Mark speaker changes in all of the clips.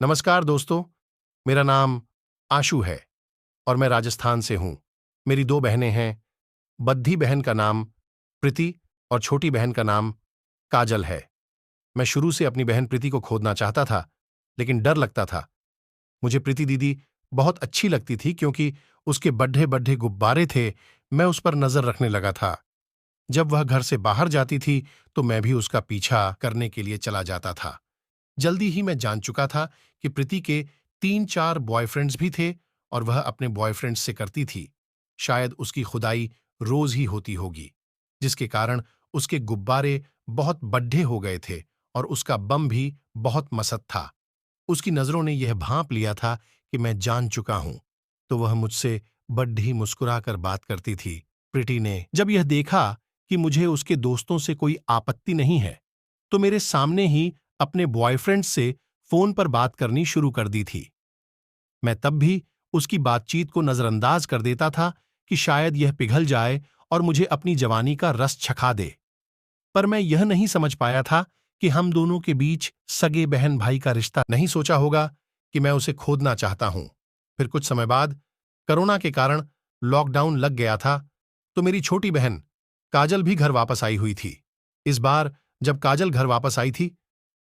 Speaker 1: नमस्कार दोस्तों। मेरा नाम आशु है और मैं राजस्थान से हूँ। मेरी दो बहनें हैं। बद्धी बहन का नाम प्रीति और छोटी बहन का नाम काजल है। मैं शुरू से अपनी बहन प्रीति को खोदना चाहता था, लेकिन डर लगता था। मुझे प्रीति दीदी बहुत अच्छी लगती थी क्योंकि उसके बड्ढे बड्ढे गुब्बारे थे। मैं उस पर नजर रखने लगा था। जब वह घर से बाहर जाती थी तो मैं भी उसका पीछा करने के लिए चला जाता था। जल्दी ही मैं जान चुका था कि प्रीति के 3-4 बॉयफ्रेंड्स भी थे और वह अपने बॉयफ्रेंड्स से करती थी। शायद उसकी खुदाई रोज ही होती होगी, जिसके कारण उसके गुब्बारे बहुत बड्ढे हो गए थे और उसका बम भी बहुत मसत था। उसकी नजरों ने यह भांप लिया था कि मैं जान चुका हूं, तो वह मुझसे बड्ढी मुस्कुराकर बात करती थी। प्रीति ने जब यह देखा कि मुझे उसके दोस्तों से कोई आपत्ति नहीं है, तो मेरे सामने ही अपने बॉयफ्रेंड से फोन पर बात करनी शुरू कर दी थी। मैं तब भी उसकी बातचीत को नजरअंदाज कर देता था कि शायद यह पिघल जाए और मुझे अपनी जवानी का रस चखा दे। पर मैं यह नहीं समझ पाया था कि हम दोनों के बीच सगे बहन भाई का रिश्ता नहीं। सोचा होगा कि मैं उसे खोदना चाहता हूं। फिर कुछ समय बाद कोरोना के कारण लॉकडाउन लग गया था, तो मेरी छोटी बहन काजल भी घर वापस आई हुई थी। इस बार जब काजल घर वापस आई थी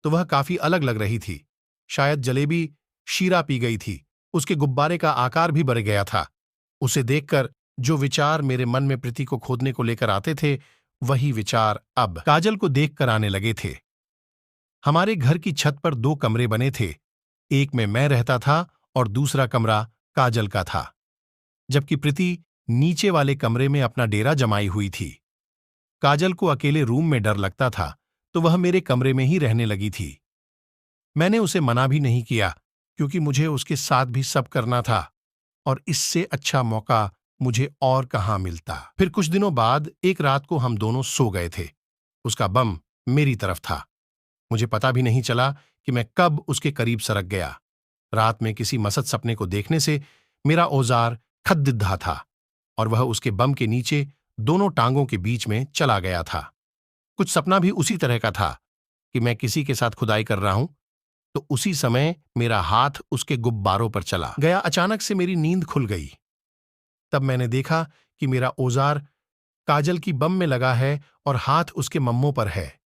Speaker 1: तो वह काफी अलग लग रही थी। शायद जलेबी शीरा पी गई थी। उसके गुब्बारे का आकार भी बढ़ गया था। उसे देखकर जो विचार मेरे मन में प्रीति को खोदने को लेकर आते थे, वही विचार अब काजल को देखकर आने लगे थे। हमारे घर की छत पर 2 कमरे बने थे। एक में मैं रहता था और दूसरा कमरा काजल का था, जबकि प्रीति नीचे वाले कमरे में अपना डेरा जमाई हुई थी। काजल को अकेले रूम में डर लगता था, तो वह मेरे कमरे में ही रहने लगी थी। मैंने उसे मना भी नहीं किया, क्योंकि मुझे उसके साथ भी सब करना था और इससे अच्छा मौका मुझे और कहाँ मिलता। फिर कुछ दिनों बाद एक रात को हम दोनों सो गए थे। उसका बम मेरी तरफ था। मुझे पता भी नहीं चला कि मैं कब उसके करीब सरक गया। रात में किसी मसत सपने को देखने से मेरा औजार खद्दिद्धा था और वह उसके बम के नीचे दोनों टांगों के बीच में चला गया था। कुछ सपना भी उसी तरह का था कि मैं किसी के साथ खुदाई कर रहा हूं, तो उसी समय मेरा हाथ उसके गुब्बारों पर चला गया। अचानक से मेरी नींद खुल गई। तब मैंने देखा कि मेरा औजार काजल की बम में लगा है और हाथ उसके मम्मों पर है।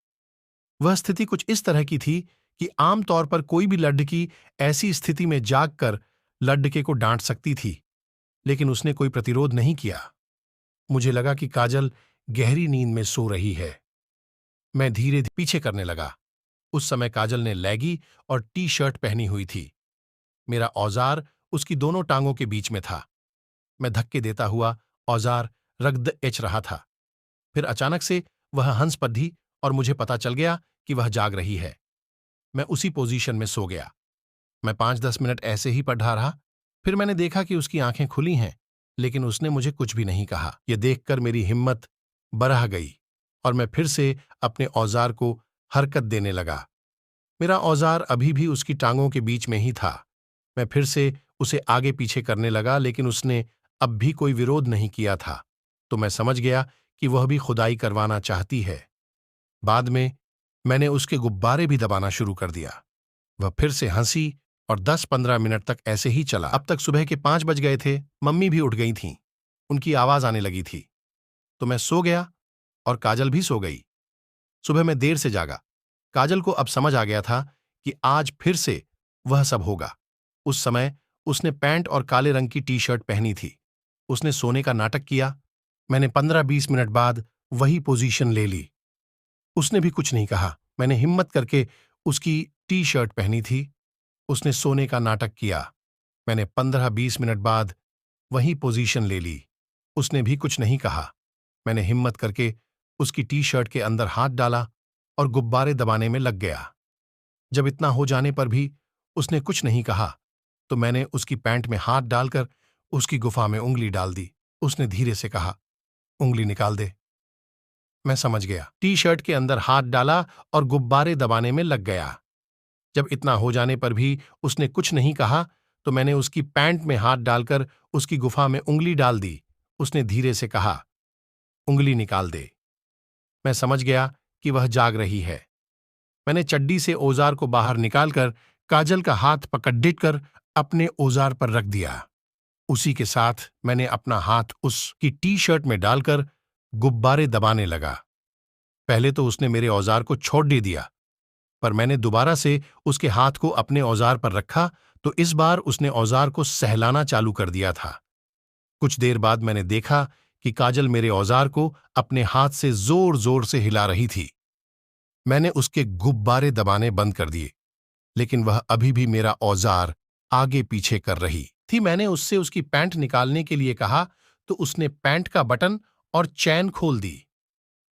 Speaker 1: वह स्थिति कुछ इस तरह की थी कि आमतौर पर कोई भी लड़की ऐसी स्थिति में जागकर लड़के को डांट सकती थी, लेकिन उसने कोई प्रतिरोध नहीं किया। मुझे लगा कि काजल गहरी नींद में सो रही है। मैं धीरे धीरे पीछे करने लगा। उस समय काजल ने लेगी और टी शर्ट पहनी हुई थी। मेरा औजार उसकी दोनों टांगों के बीच में था। मैं धक्के देता हुआ औजार रगद एच रहा था। फिर अचानक से वह हंस पद्धी और मुझे पता चल गया कि वह जाग रही है। मैं उसी पोजीशन में सो गया। मैं 5-10 मिनट ऐसे ही पढ़ा रहा। फिर मैंने देखा कि उसकी आंखें खुली हैं, लेकिन उसने मुझे कुछ भी नहीं कहा। यह देखकर मेरी हिम्मत बरह गई और मैं फिर से अपने औजार को हरकत देने लगा। मेरा औजार अभी भी उसकी टांगों के बीच में ही था। मैं फिर से उसे आगे पीछे करने लगा, लेकिन उसने अब भी कोई विरोध नहीं किया था, तो मैं समझ गया कि वह भी खुदाई करवाना चाहती है। बाद में मैंने उसके गुब्बारे भी दबाना शुरू कर दिया। वह फिर से हंसी और 10-15 मिनट तक ऐसे ही चला। अब तक सुबह के 5 बज गए थे। मम्मी भी उठ गई थीं। उनकी आवाज आने लगी थी, तो मैं सो गया और काजल भी सो गई। सुबह मैं देर से जागा। काजल को अब समझ आ गया था कि आज फिर से वह सब होगा। उस समय उसने पैंट और काले रंग की टी शर्ट पहनी थी। उसने सोने का नाटक किया। मैंने 15-20 मिनट बाद वही पोजीशन ले ली। उसने भी कुछ नहीं कहा। मैंने हिम्मत करके उसकी टी शर्ट पहनी थी। उसने सोने का नाटक किया। मैंने 15-20 मिनट बाद वही पोजीशन ले ली। उसने भी कुछ नहीं कहा। मैंने हिम्मत करके उसकी टी शर्ट के अंदर हाथ डाला और गुब्बारे दबाने में लग गया। जब इतना हो जाने पर भी उसने कुछ नहीं कहा, तो मैंने उसकी पैंट में हाथ डालकर उसकी गुफा में उंगली डाल दी। उसने धीरे से कहा, उंगली निकाल दे। मैं समझ गया। टी शर्ट के अंदर हाथ डाला और गुब्बारे दबाने में लग गया। जब इतना हो जाने पर भी उसने कुछ नहीं कहा, तो मैंने उसकी पैंट में हाथ डालकर उसकी गुफा में उंगली डाल दी। उसने धीरे से कहा, उंगली निकाल दे। मैं समझ गया कि वह जाग रही है। मैंने चड्डी से औजार को बाहर निकालकर काजल का हाथ पकड़ कर अपने औजार पर रख दिया। उसी के साथ मैंने अपना हाथ उसकी टी शर्ट में डालकर गुब्बारे दबाने लगा। पहले तो उसने मेरे औजार को छोड़ दे दिया, पर मैंने दोबारा से उसके हाथ को अपने औजार पर रखा तो इस बार उसने औजार को सहलाना चालू कर दिया था। कुछ देर बाद मैंने देखा कि काजल मेरे औजार को अपने हाथ से जोर जोर से हिला रही थी। मैंने उसके गुब्बारे दबाने बंद कर दिए, लेकिन वह अभी भी मेरा औजार आगे पीछे कर रही थी। मैंने उससे उसकी पैंट निकालने के लिए कहा तो उसने पैंट का बटन और चैन खोल दी।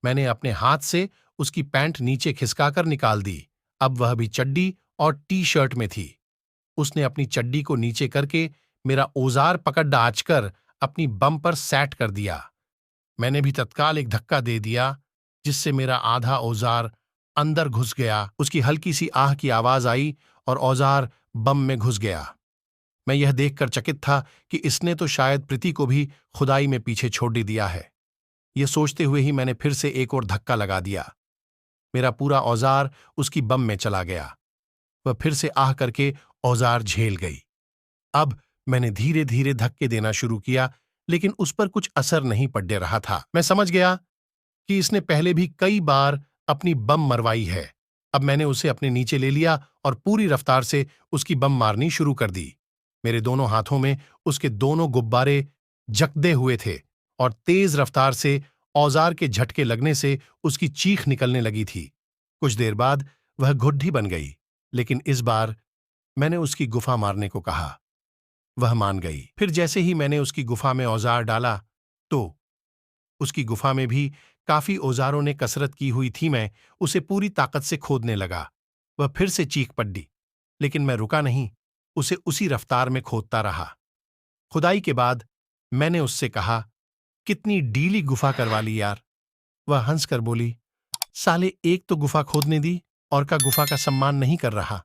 Speaker 1: मैंने अपने हाथ से उसकी पैंट नीचे खिसकाकर निकाल दी। अब वह भी चड्डी और टी शर्ट में थी। उसने अपनी चड्डी को नीचे करके मेरा औजार पकड़ डांचकर अपनी बम पर सैट कर दिया। मैंने भी तत्काल एक धक्का दे दिया, जिससे मेरा आधा औजार अंदर घुस गया। उसकी हल्की सी आह की आवाज आई और औजार बम में घुस गया। मैं यह देखकर चकित था कि इसने तो शायद प्रीति को भी खुदाई में पीछे छोड़ दिया है। यह सोचते हुए ही मैंने फिर से एक और धक्का लगा दिया। मेरा पूरा औजार उसकी बम में चला गया। वह फिर से आह करके औजार झेल गई। अब मैंने धीरे धीरे धक्के देना शुरू किया, लेकिन उस पर कुछ असर नहीं पड़ रहा था। मैं समझ गया कि इसने पहले भी कई बार अपनी बम मरवाई है। अब मैंने उसे अपने नीचे ले लिया और पूरी रफ्तार से उसकी बम मारनी शुरू कर दी। मेरे दोनों हाथों में उसके दोनों गुब्बारे जकदे हुए थे और तेज रफ्तार से औजार के झटके लगने से उसकी चीख निकलने लगी थी। कुछ देर बाद वह घुड्डी बन गई, लेकिन इस बार मैंने उसकी गुफा मारने को कहा। वह मान गई। फिर जैसे ही मैंने उसकी गुफा में औजार डाला तो उसकी गुफा में भी काफी औजारों ने कसरत की हुई थी। मैं उसे पूरी ताकत से खोदने लगा। वह फिर से चीख पड़ी, लेकिन मैं रुका नहीं, उसे उसी रफ्तार में खोदता रहा। खुदाई के बाद मैंने उससे कहा, कितनी डीली गुफा करवा ली यार। वह हंसकर बोली, साले एक तो गुफा खोदने दी और का गुफा का सम्मान नहीं कर रहा।